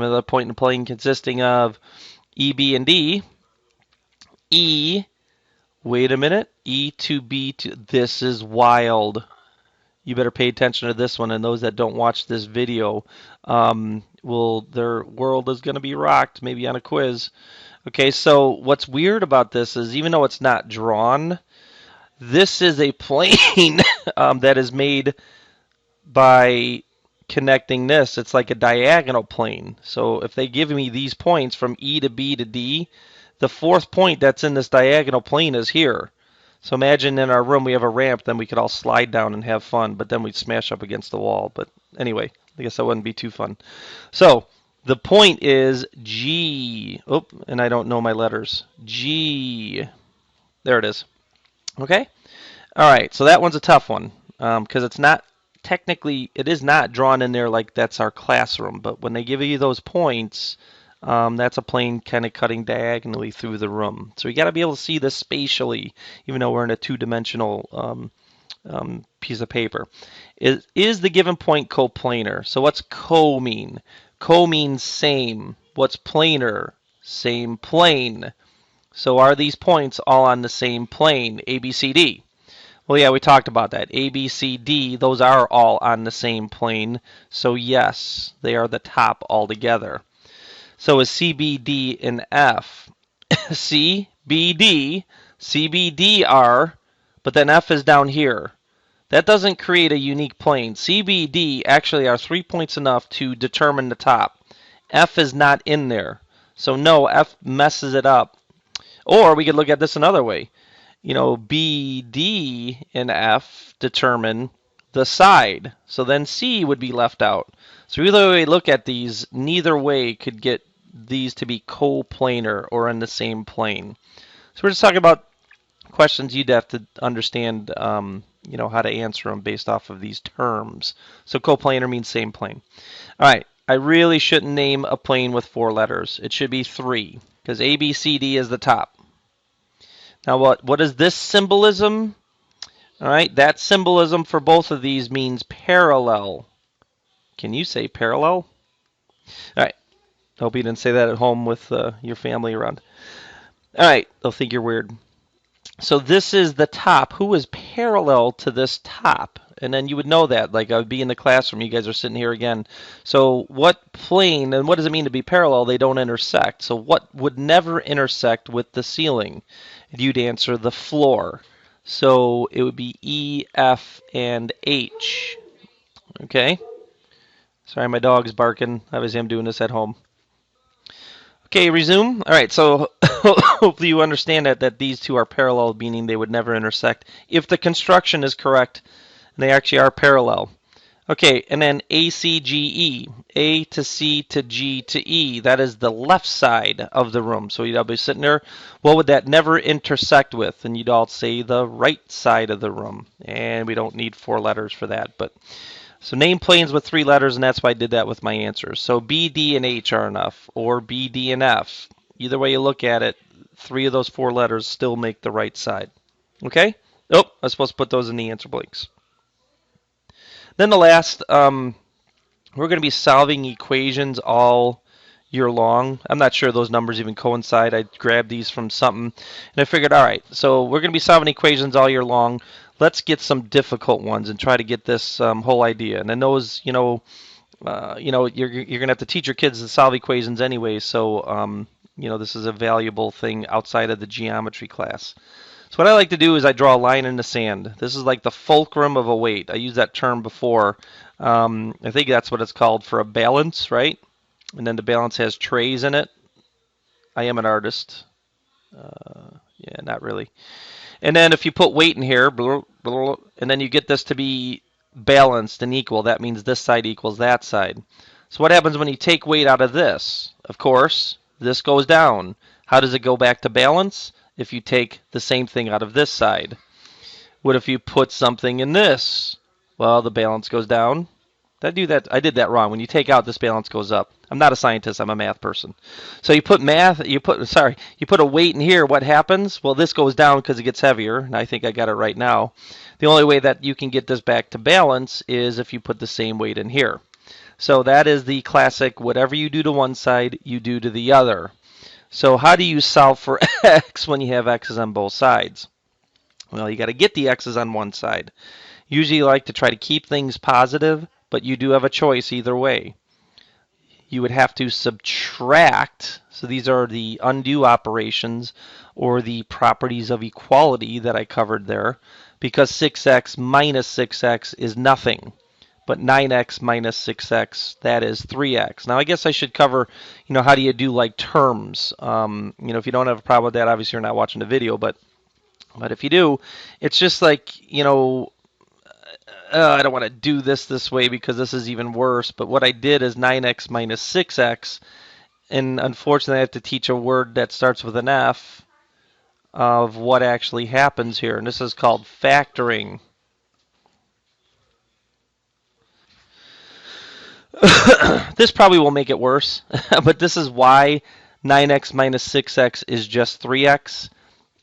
another point in a plane consisting of E, B, and D. E, wait a minute, E to B to, this is wild. You better pay attention to this one, and those that don't watch this video, their world is going to be rocked, maybe on a quiz. Okay, so what's weird about this is even though it's not drawn, this is a plane that is made by connecting this. It's like a diagonal plane. So if they give me these points from E to B to D, the fourth point that's in this diagonal plane is here. So imagine in our room we have a ramp, then we could all slide down and have fun, but then we'd smash up against the wall. But anyway, I guess that wouldn't be too fun. So the point is G. Oh, and I don't know my letters. G. There it is. Okay? All right, so that one's a tough one because it's not technically, it is not drawn in there like that's our classroom, but when they give you those points, that's a plane kind of cutting diagonally through the room. So you got to be able to see this spatially, even though we're in a two-dimensional piece of paper. Is the given point coplanar? So what's co mean? Co means same. What's planar? Same plane. So are these points all on the same plane? A, B, C, D. Well, yeah, we talked about that. A, B, C, D, those are all on the same plane. So yes, they are the top altogether. So is C, B, D, and F. C, B, D, C, B, D are, but then F is down here. That doesn't create a unique plane. C, B, D actually are 3 points enough to determine the top. F is not in there. So no, F messes it up. Or we could look at this another way. You know, B, D, and F determine the side. So then C would be left out. So either way we look at these, neither way could get these to be coplanar or in the same plane. So we're just talking about questions you'd have to understand, you know, how to answer them based off of these terms. So coplanar means same plane. All right, I really shouldn't name a plane with 4 letters. It should be 3 because A, B, C, D is the top. Now what is this symbolism? All right, that symbolism for both of these means parallel. Can you say parallel? All right, hope you didn't say that at home with your family around. All right, they'll think you're weird. So this is the top. Who is parallel to this top? And then you would know that, like I would be in the classroom. You guys are sitting here again. So what plane, and what does it mean to be parallel? They don't intersect. So what would never intersect with the ceiling? You'd answer the floor. So it would be E, F, and H. Okay? Sorry, my dog's barking. Obviously, I'm doing this at home. Okay, resume. All right, so hopefully you understand that these two are parallel, meaning they would never intersect. If the construction is correct, they actually are parallel. Okay, and then A, C, G, E. A to C to G to E. That is the left side of the room. So you'd all be sitting there. What would that never intersect with? And you'd all say the right side of the room. And we don't need 4 letters for that. But so name planes with 3 letters, and that's why I did that with my answers. So B, D, and H are enough, or B, D, and F. Either way you look at it, 3 of those 4 letters still make the right side. Okay? Oh, I was supposed to put those in the answer blanks. Then the last, we're going to be solving equations all year long. I'm not sure those numbers even coincide. I grabbed these from something, and I figured, all right, so we're going to be solving equations all year long. Let's get some difficult ones and try to get this whole idea. And then those, you're going to have to teach your kids to solve equations anyway. So, this is a valuable thing outside of the geometry class. So what I like to do is I draw a line in the sand. This is like the fulcrum of a weight. I used that term before. I think that's what it's called for a balance, right? And then the balance has trays in it. I am an artist. Yeah, not really. And then if you put weight in here, blah, blah, and then you get this to be balanced and equal, that means this side equals that side. So what happens when you take weight out of this? Of course, this goes down. How does it go back to balance? If you take the same thing out of this side. What if you put something in this? Well, the balance goes down. Did I do that? I did that wrong. When you take out, this balance goes up. I'm not a scientist. I'm a math person. So you put a weight in here. What happens? Well, this goes down because it gets heavier, and I think I got it right now. The only way that you can get this back to balance is if you put the same weight in here. So that is the classic, whatever you do to one side, you do to the other. So how do you solve for x when you have x's on both sides? Well, you got to get the x's on one side. Usually you like to try to keep things positive, but you do have a choice either way. You would have to subtract, so these are the undo operations or the properties of equality that I covered there, because 6x minus 6x is nothing. But 9x minus 6x, that is 3x. Now, I guess I should cover, how do you do like terms? If you don't have a problem with that, obviously you're not watching the video, but if you do, it's just like, I don't want to do this way because this is even worse. But what I did is 9x minus 6x, and unfortunately I have to teach a word that starts with an F of what actually happens here, and this is called factoring. This probably will make it worse, but this is why 9x minus 6x is just 3x.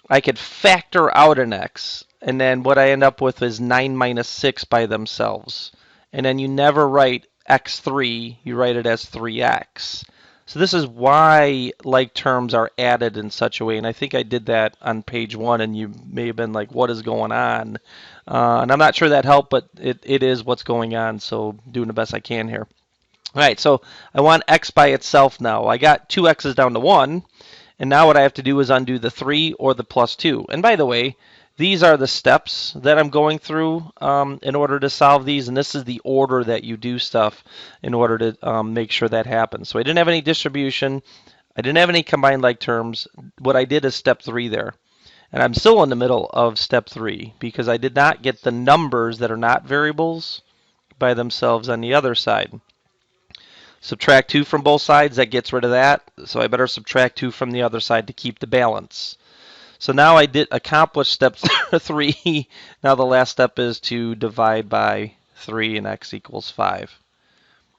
I could factor out an x, and then what I end up with is 9 minus 6 by themselves. And then you never write x3, you write it as 3x. So this is why like terms are added in such a way, and I think I did that on page 1, and you may have been like, what is going on? And I'm not sure that helped, but it is what's going on, so doing the best I can here. All right, so I want x by itself now. I got 2 x's down to 1, and now what I have to do is undo the 3 or the plus 2. And by the way, these are the steps that I'm going through in order to solve these, and this is the order that you do stuff in order to make sure that happens. So I didn't have any distribution. I didn't have any combined like terms. What I did is step 3 there. And I'm still in the middle of step 3 because I did not get the numbers that are not variables by themselves on the other side. Subtract 2 from both sides, that gets rid of that. So I better subtract 2 from the other side to keep the balance. So now I did accomplish step 3. Now the last step is to divide by 3 and x equals 5.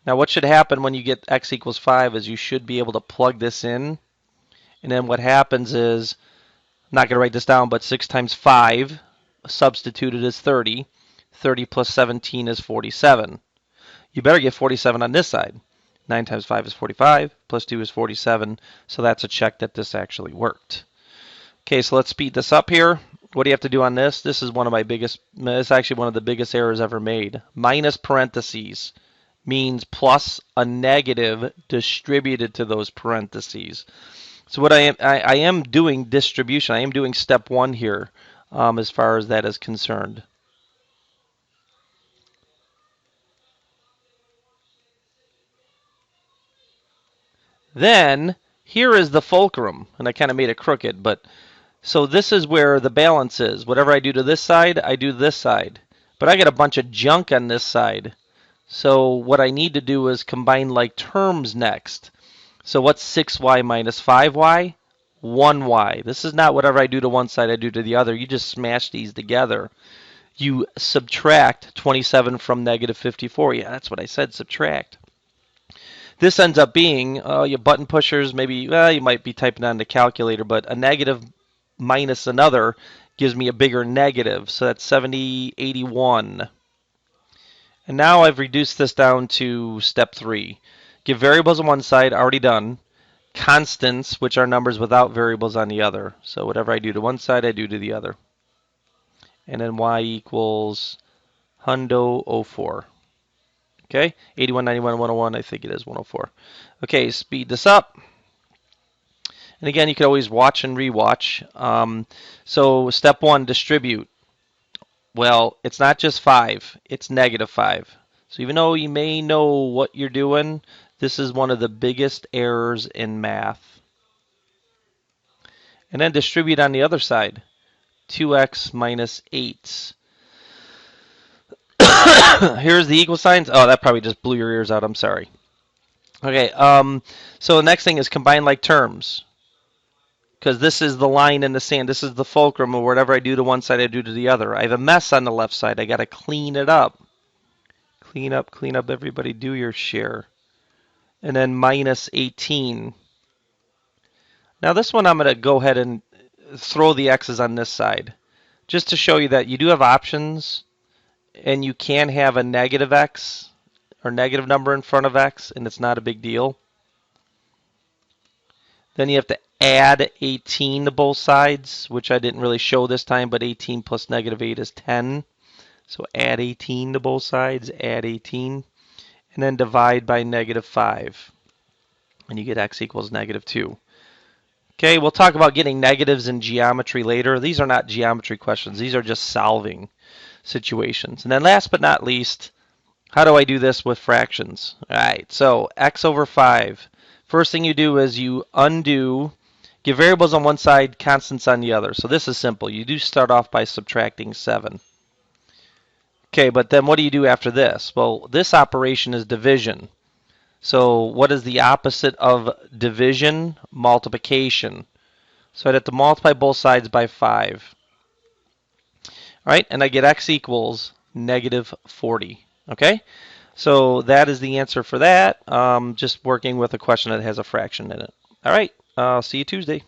Now what should happen when you get x equals 5 is you should be able to plug this in. And then what happens is, I'm not going to write this down, but 6 times 5 substituted is 30. 30 plus 17 is 47. You better get 47 on this side. 9 times 5 is 45, plus 2 is 47, so that's a check that this actually worked. Okay, so let's speed this up here. What do you have to do on this? This is one of my biggest, it's actually one of the biggest errors ever made. Minus parentheses means plus a negative distributed to those parentheses. So what I am doing distribution. I am doing step 1 here as far as that is concerned. Then here is the fulcrum, and I kind of made it crooked, but so this is where the balance is. Whatever I do to this side, I do this side. But I got a bunch of junk on this side. So what I need to do is combine like terms next. So what's 6y minus 5y? 1y. This is not whatever I do to one side, I do to the other. You just smash these together. You subtract 27 from negative 54. Yeah, that's what I said, subtract. This ends up being, your button pushers, maybe, well, you might be typing on the calculator, but a negative minus another gives me a bigger negative. So that's 70, 81. And now I've reduced this down to step 3. Give variables on one side, already done. Constants, which are numbers without variables on the other. So whatever I do to one side, I do to the other. And then y equals hundo 04. Okay, 81, 91, 101, I think it is 104. Okay, speed this up. And again, you can always watch and rewatch. So step 1, distribute. Well, it's not just 5, it's negative 5. So even though you may know what you're doing, this is one of the biggest errors in math. And then distribute on the other side. 2x minus 8. Here's the equal signs. Oh, that probably just blew your ears out. I'm sorry. Okay, so the next thing is combine like terms. Because this is the line in the sand. This is the fulcrum, or whatever I do to one side, I do to the other. I have a mess on the left side. I got to clean it up. Clean up, everybody. Do your share. And then minus 18. Now this one I'm going to go ahead and throw the x's on this side. Just to show you that you do have options. And you can have a negative x or negative number in front of x, and it's not a big deal. Then you have to add 18 to both sides, which I didn't really show this time, but 18 plus negative 8 is 10. So add 18 to both sides, add 18, and then divide by negative 5. And you get x equals negative 2. Okay, we'll talk about getting negatives in geometry later. These are not geometry questions. These are just solving situations. And then last but not least, how do I do this with fractions? All right, so x over 5. First thing you do is you undo, give variables on one side, constants on the other. So this is simple. You do start off by subtracting 7. Okay, but then what do you do after this? Well, this operation is division. So what is the opposite of division? Multiplication. So I'd have to multiply both sides by 5. All right, and I get x equals negative 40. Okay, so that is the answer for that. Just working with a question that has a fraction in it. All right, see you Tuesday.